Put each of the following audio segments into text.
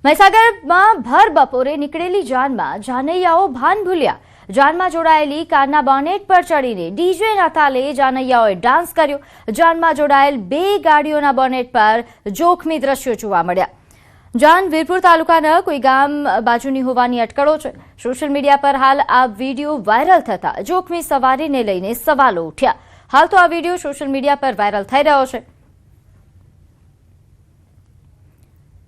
મહીસાગરમાં ભર બપોરે નીકળેલી જાનમાં જાનૈયાઓ ભાન ભૂલ્યા। જાનમાં જોડાયેલી કારના બોનેટ પર ચડીને ડીજેના તાલે જાનૈયાઓએ ડાન્સ કર્યો। જાનમાં જોડાયેલ 2 ગાડીઓના બોનેટ પર જોખમી દ્રશ્યો જોવા મળ્યા। જાન વીરપુર તાલુકાના કોઈ ગામ બાજુની હોવાની અટકળો છે। સોશિયલ મીડિયા પર હાલ આ વિડીયો વાયરલ થતા જોખમી સવારીને લઈને સવાલો ઉઠ્યા। હાલ તો આ વિડીયો સોશિયલ મીડિયા પર વાયરલ થઈ રહ્યો છે।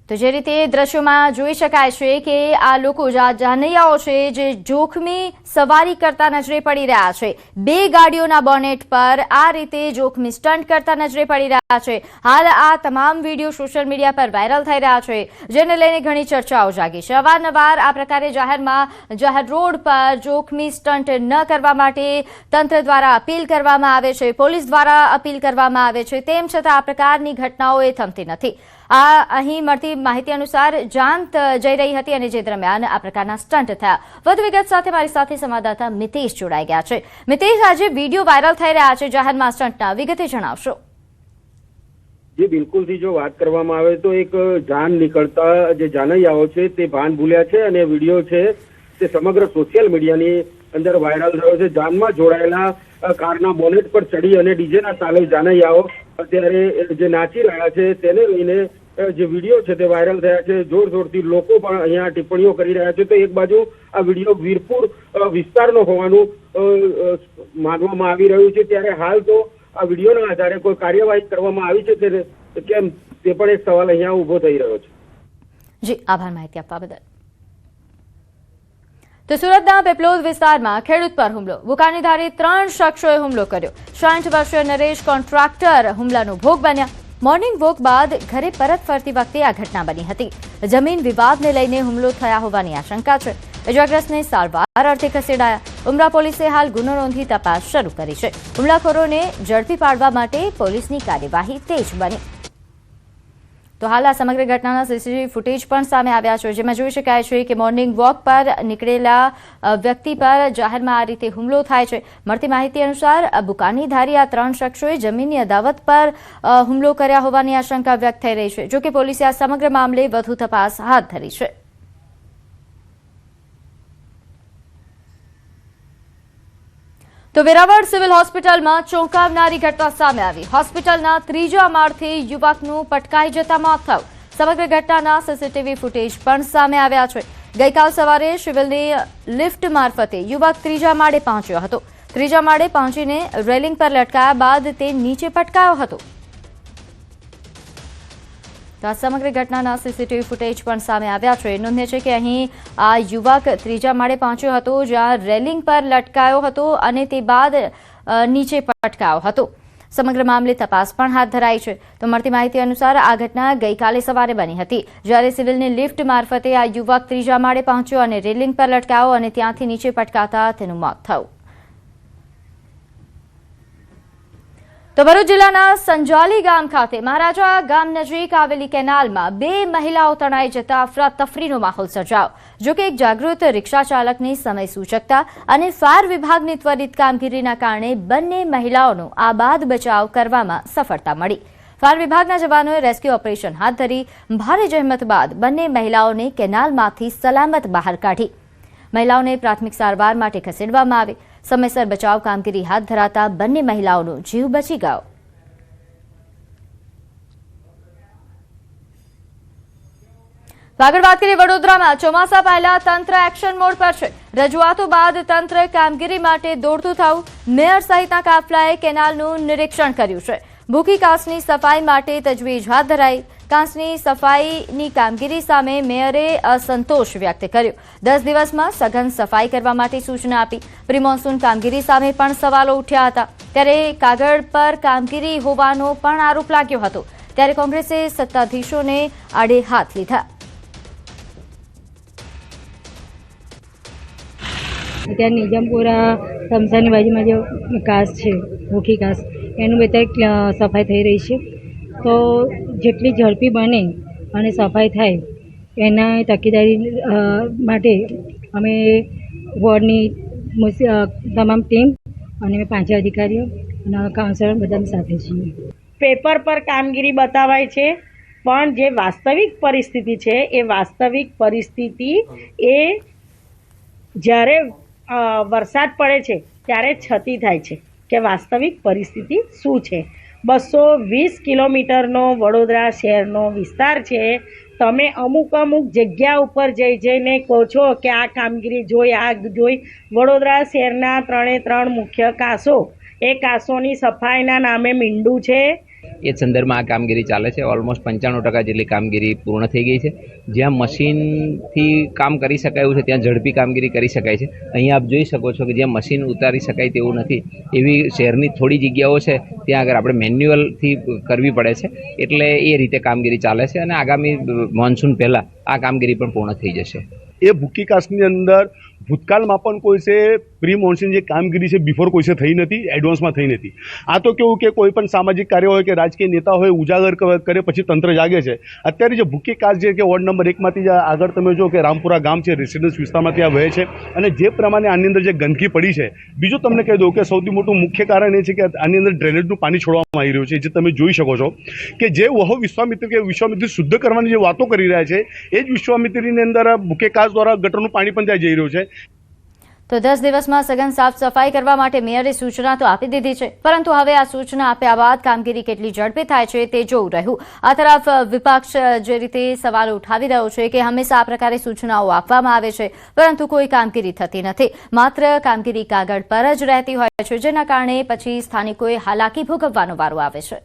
તો જે રીતે દ્રશ્યોમાં જોઈ શકાય છે કે આ લોકો જાનૈયાઓ છે જે જોખમી સવારી કરતા નજરે પડી રહ્યા છે। 2 ગાડીઓના બોનેટ પર આ રીતે જોખમી સ્ટન્ટ કરતા નજરે પડી રહ્યા છે। હાલ આ તમામ વિડીયો સોશિયલ મીડિયા પર વાયરલ થઈ રહ્યા છે, જેને લઈને ઘણી ચર્ચાઓ જાગી છે। અવારનવાર આ પ્રકારે જાહેર રોડ પર જોખમી સ્ટન્ટ ન કરવા માટે તંત્ર દ્વારા અપીલ કરવામાં આવે છે, પોલીસ દ્વારા અપીલ કરવામાં આવે છે, તેમ છતાં આ પ્રકારની ઘટનાઓ થમતી નથી। આ અહીં મળતી માહિતી અનુસાર જાન જઈ રહી હતી અને જે દરમિયાન આ પ્રકારના સ્ટન્ટ થયા। વધુ વિગત સાથે મારી સાથે સંવાદદાતા મિતેશ જોડાઈ ગયા છે। મિતેશ, આજે વિડીયો વાયરલ થઈ રહ્યા છે જાહેરમાં સ્ટન્ટના, વિગતે જણાવશો? जी बिल्कुल थी जो बात करवामां आवे तो एक जान निकलता जे जानैयाओ छे ते भान भूल्या छे अने विडियो छे ते समग्र सोशल मीडियानी अंदर वायरल थयो छे। जानमा जोड़ायेला कारना बोनेट पर चढ़ी अने डीजेना ताले जानैयाओ अत्यारे जे नाची रह्या छे तेने लईने जे विडियो छे ते वायरल थया छे। जोरशोरथी लोको पण अहींया टिप्पणीओ करी रह्या छे। तो एक बाजु आ विडियो वीरपुर विस्तारनो होवानुं मानवामां आवी रह्युं छे, त्यारे हाल तो आ विडियोना आधारे कोई कार्यवाही करवामां આવી છે કે કેમ તે પણ એક સવાલ અહીંયા ઊભો થઈ રહ્યો છે। જી, આભાર માહિતી આપવા બદલ। તો સુરતના પેપલોદ વિસ્તારમાં ખેડૂત પર હુમલો, બુકાની ધારે 3 શખ્સોએ હુમલો કર્યો। 60 વર્ષીય નરેશ કોન્ટ્રાક્ટર હુમલાનો ભોગ બન્યા। મોર્નિંગ વોક બાદ ઘરે પરત ફરતી વખતે આ ઘટના બની હતી। જમીન વિવાદને લઈને હુમલો થયા હોવાની આશંકા છે। ઇજાગ્રસ્તને સારવાર અર્થે ખસેડાયા। ઉમરા પોલીસે હાલ ગુનો નોંધી તપાસ શરૂ કરી છે। હુમલાખોરોને ઝડપી પાડવા માટે પોલીસની કાર્યવાહી તેજ બની। તો હાલ આ સમગ્ર ઘટનાના સીસીટીવી ફૂટેજ પણ સામે આવ્યા છે, જેમાં જોઈ શકાય છે કે મોર્નિંગ વોક પર નીકળેલા વ્યક્તિ પર જાહેરમાં આ રીતે હુમલો થાય છે। મળતી માહિતી અનુસાર બુકાની ધારી આ 3 શખ્સોએ જમીનની અદાવત પર હુમલો કર્યા હોવાની આશંકા વ્યક્ત થઈ રહી છે। જોકે પોલીસે આ સમગ્ર મામલે વધુ તપાસ હાથ ધરી છે। તો વેરાવળ સિવિલ હોસ્પિટલમાં ચોંકાવનારી ઘટના સામે આવી। હોસ્પિટલના 3જા માળથી યુવકનું પટકાઈ જતા મોત થયું। સમગ્ર ઘટનાના સીસીટીવી ફૂટેજ પણ સામે આવ્યા છે। ગઈકાલ સવારે સિવિલની લિફ્ટ મારફતે યુવક 3જા માળે પહોંચ્યો હતો। 3જા માળે પહોંચીને રેલિંગ પર લટકાયા બાદ તે નીચે પટકાયો હતો। તો આ સમગ્ર ઘટનાના સીસીટીવી ફૂટેજ પણ સામે આવ્યા છે। નોંધનીય છે કે અહીં આ યુવક 3જા માળે પહોંચ્યો હતો, જ્યાં રેલિંગ પર લટકાયો હતો અને તે બાદ નીચે પટકાયો હતો। સમગ્ર મામલે તપાસ પણ હાથ ધરાઈ છે। તો મળતી માહિતી અનુસાર આ ઘટના ગઈકાલે સવારે બની હતી, જ્યારે સિવિલની લિફ્ટ મારફતે આ યુવક 3જા માળે પહોંચ્યો અને રેલિંગ પર લટકાયો અને ત્યાંથી નીચે પટકાતા તેનું મોત થયું। તો ભરૂચ જિલ્લાના સંજાલી ગામ ખાતે મહારાજા ગામ નજીક આવેલી કેનાલમાં 2 મહિલાઓ તણાઈ જતા અફરાતફરીનો માહોલ સર્જાયો। જોકે એક જાગૃત રિક્ષા ચાલકની સમય સૂચકતા અને ફાયર વિભાગની ત્વરિત કામગીરીના કારણે બંને મહિલાઓનો આબાદ બચાવ કરવામાં સફળતા મળી। ફાયર વિભાગના જવાનોએ રેસ્ક્યુ ઓપરેશન હાથ ધરી ભારે જહેમત બાદ બંને મહિલાઓને કેનાલમાંથી સલામત બહાર કાઢી। મહિલાઓને પ્રાથમિક સારવાર માટે ખસેડવામાં આવી। સમયસર બચાવ કામગીરી હાથ ધરાતા બંને મહિલાઓનો જીવ બચી ગયો। આગળ વાત કરીએ વડોદરામાં ચોમાસા પહેલા તંત્ર એક્શન મોડ પર છે। રજૂઆતો બાદ તંત્ર કામગીરી માટે દોડતું થયું। મેયર સહિતના કાફલાએ કેનાલનું નિરીક્ષણ કર્યું છે। ભૂખી કાંસની સફાઈ માટે તજવીજ હાથ ધરાઈ। કાંસની સફાઈની કામગીરી સામે મેયરે અસંતોષ વ્યક્ત કર્યો। 10 દિવસમાં સઘન સફાઈ કરવા માટે સૂચના આપી। પ્રી મોન્સૂન કામગીરી સામે પણ સવાલો ઉઠ્યા હતા, ત્યારે કાગળ પર કામગીરી હોવાનો પણ આરોપ લાગ્યો હતો। ત્યારે કોંગ્રેસે સત્તાધીશોને આડે હાથ લીધા। અત્યારે નિજામપુરા સમસાની બાજુમાં જે કાંસ છે, ભૂખી કાંસ, એનું બધા સફાઈ થઈ રહી છે। તો જેટલી ઝડપી બને અને સફાઈ થાય એના તકેદારી માટે અમે વોર્ડની તમામ ટીમ અને 5 અધિકારીઓ અને કાઉન્સિલર બધાની સાથે છીએ। પેપર પર કામગીરી બતાવાય છે પણ જે વાસ્તવિક પરિસ્થિતિ છે એ વાસ્તવિક પરિસ્થિતિ એ જ્યારે વરસાદ પડે છે ત્યારે છતી થાય છે કે વાસ્તવિક પરિસ્થિતિ શું છે. 220 કિલોમીટરનો વડોદરા શહેરનો વિસ્તાર છે. તમે અમુક જગ્યા ઉપર જઈને કહો છો કે આ કામગીરી જોઈ વડોદરા શહેરના 3 મુખ્ય કાસો, એ કાસોની સફાઈના નામે મીંડું છે. એ સંદર્ભમાં આ કામગીરી ચાલે છે. ઓલમોસ્ટ 95% જેટલી કામગીરી પૂર્ણ થઈ ગઈ છે. જ્યાં મશીનથી કામ કરી શકાય એવું છે ત્યાં ઝડપી કામગીરી કરી શકાય છે. અહીંયા આપ જોઈ શકો છો કે જ્યાં મશીન ઉતારી શકાય તેવું નથી એવી શહેરની થોડી જગ્યાઓ છે ત્યાં આગળ આપણે મેન્યુઅલથી કરવી પડે છે. એટલે એ રીતે કામગીરી ચાલે છે અને આગામી મોન્સૂન પહેલાં આ કામગીરી પણ પૂર્ણ થઈ જશે. એ ભૂકી કાસ્ટની અંદર ભૂતકાળમાં પણ કોઈ છે પ્રી મોન્સૂન જે કામગીરી છે બિફોર કોઈ છે થઈ નથી, એડવાન્સમાં થઈ નથી. આ તો કેવું કે કોઈ પણ સામાજિક કાર્ય હોય કે રાજકીય નેતા હોય ઉજાગર કરે પછી તંત્ર જાગે છે. અત્યારે જે ભૂકી કાસ્ટ છે કે વોર્ડ નંબર 1માંથી જે આગળ તમે જો કે રામપુરા ગામ છે, રેસિડન્સ વિસ્તારમાં ત્યાં વહે છે અને જે પ્રમાણે આની અંદર જે ગંદકી પડી છે. બીજું તમને કહી દઉં કે સૌથી મોટું મુખ્ય કારણ એ છે કે આની અંદર ડ્રેનેજનું પાણી છોડવામાં આવી રહ્યું છે, જે તમે જોઈ શકો છો કે જે વહુ વિશ્વામિત્ર શુદ્ધ કરવાની જે વાતો કરી રહ્યા છે એ જ વિશ્વામિત્રીની અંદર ભૂકે કાસ્ટ દ્વારા ગટરનું પાણી પણ ત્યાં જઈ રહ્યું છે. તો 10 દિવસમાં સઘન સાફ સફાઈ કરવા માટે મેયરે સૂચના તો આપી દીધી છે, પરંતુ હવે આ સૂચના આપ્યા બાદ કામગીરી કેટલી ઝડપી થાય છે તે જોવું રહ્યું. આ તરફ વિપક્ષ જે રીતે સવાલ ઉઠાવી રહ્યો છે કે હંમેશા આ પ્રકારે સૂચનાઓ આપવામાં આવે છે પરંતુ કોઈ કામગીરી થતી નથી, માત્ર કામગીરી કાગળ પર જ રહેતી હોય છે, જેના કારણે પછી સ્થાનિકોએ હાલાકી ભોગવવાનો વારો આવે છે.